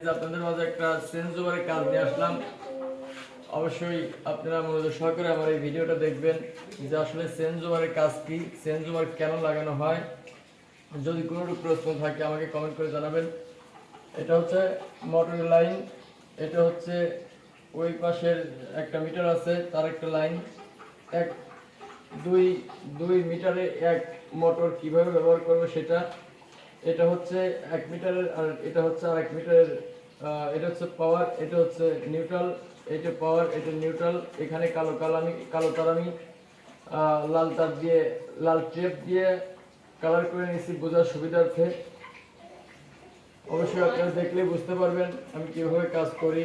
আপনাদের মাঝে একটা চেঞ্জ ওভারের কাজ নিয়ে আসলাম। অবশ্যই আপনারা মনোযোগ সহকারে আমার এই ভিডিওটা দেখবেন যে আসলে চেঞ্জ ওভারের কাজ কি, চেঞ্জ ওভার কেন লাগানো হয়। যদি কোনো প্রশ্ন থাকে আমাকে কমেন্ট করে জানাবেন। এটা হচ্ছে মোটর লাইন, এটা হচ্ছে ওই পাশের একটা মিটার আছে তার একটা লাইন। এক দুই দুই মিটারে এক মোটর কিভাবে ব্যবহার করবে সেটা। এটা হচ্ছে 1 মিটারের আর এটা হচ্ছে আর 1 মিটারের। এটা হচ্ছে পাওয়ার, এটা হচ্ছে নিউট্রাল। এটা পাওয়ার, এটা নিউট্রাল। এখানে কালো তার আমি লাল তার দিয়ে, লাল টেপ দিয়ে কালার করে নিয়েছি বোঝার সুবিধার্থে। অবশ্যই আপনারা দেখলে বুঝতে পারবেন আমি কিভাবে কাজ করি।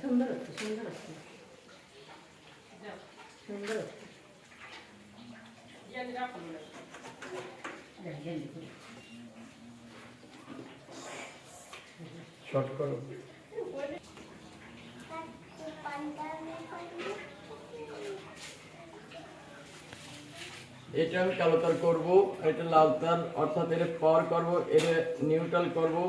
সুন্দর হচ্ছে, সুন্দর হচ্ছে, সুন্দর হচ্ছে। শর্ট করো। এটা আমি কালো তার করবো, এটা লাল তার, অর্থাৎ এটা পাওয়ার করবো, এটা নিউট্রাল করবো।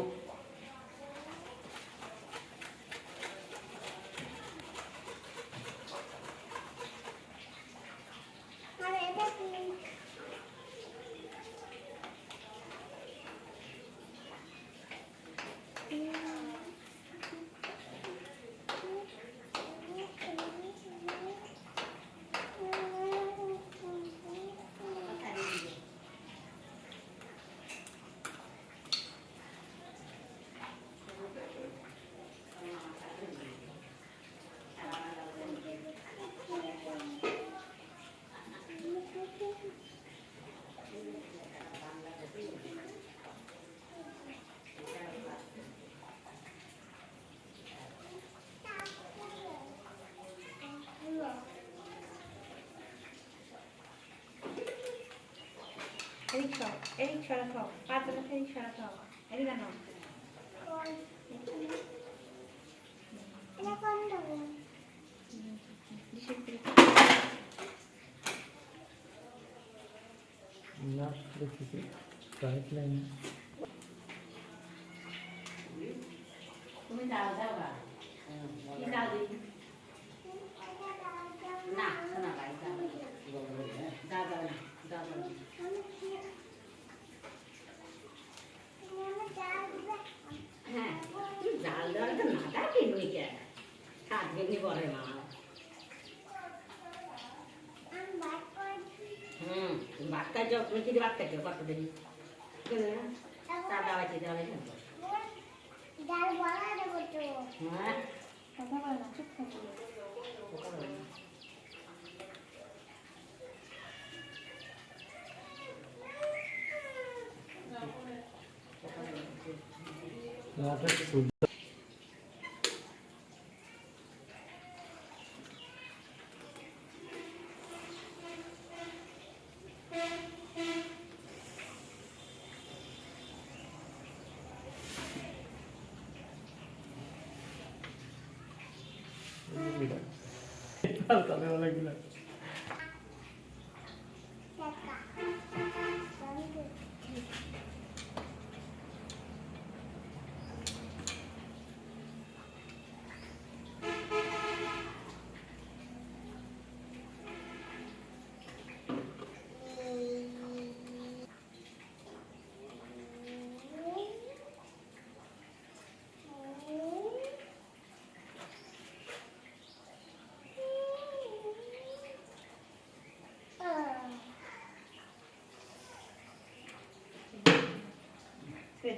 এদিক সরা খাও, পাতলা এদিক সরা খাও, এদিকে নাও। না দেখছি রাইট লাইন। তুমি দাও দাও বা কি দাও দিই না শোনা ভাই দাও দাও দাও দাও হ্যাঁ জাল দেওয়ার তো নাটা কিনবি কে থাকবেনি বলে মা বাচ্চা যাও তুমি কি বাচ্চা কেউ কত দিন তা দাওয়াইতে দেওয়া ডাল বড়া দেবো তো। হ্যাঁ কথা বল না, চুপ থাকো। নাটক শুদ্ধ। তাহলে অনেকগুলো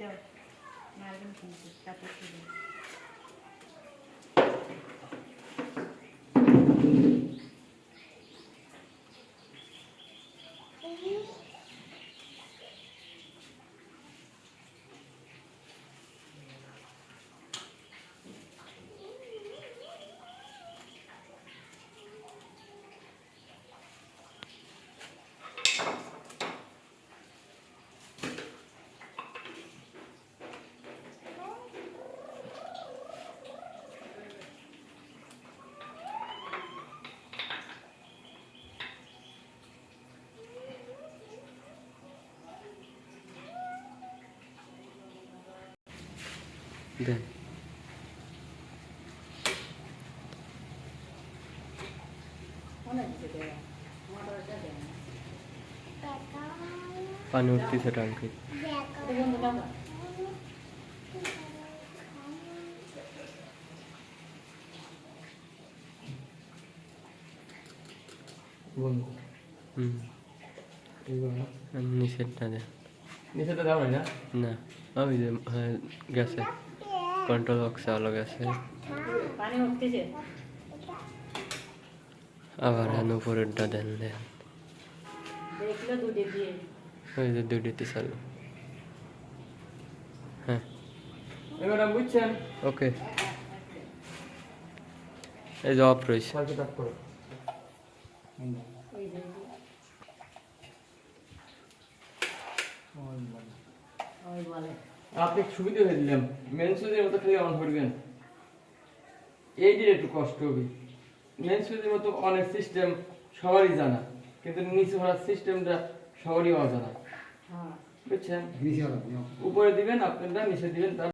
দাও মারবেন কিন্তু তারপর দেন অনেক দিতে দেয় মোটরটা দেয় না পানি উঠতেছে টাঙ্কি এটা বন্ধ টাকা বন্ধু হুম এইগুলো নিচেরটা দেন নিচেতে দাও না না ওই যে গেছে কন্ট্রোল বক্সে আলো গেছে পানি উঠতেছে আবার উপরেরটা দেন দেন দেখলো দুধে দিয়ে ওই যে দুটিতে চালু হ্যাঁ এবার বুঝছেন ওকে এই যে অফ রয়েছে কালকে টাপ করো এই যে ওই বলে আপনি সুবিধা হয়ে দিলাম মেন সুইচের মতো খালি অন করবেন এই দিলে একটু কষ্ট হবে মেন সুইচের মতো অনেক সিস্টেম সবারই জানা কিন্তু নিচে ভরার সিস্টেমটা সবারই অজানা হ্যাঁ বুঝছেন উপরে দিবেন আপনারা নিচে দিবেন তার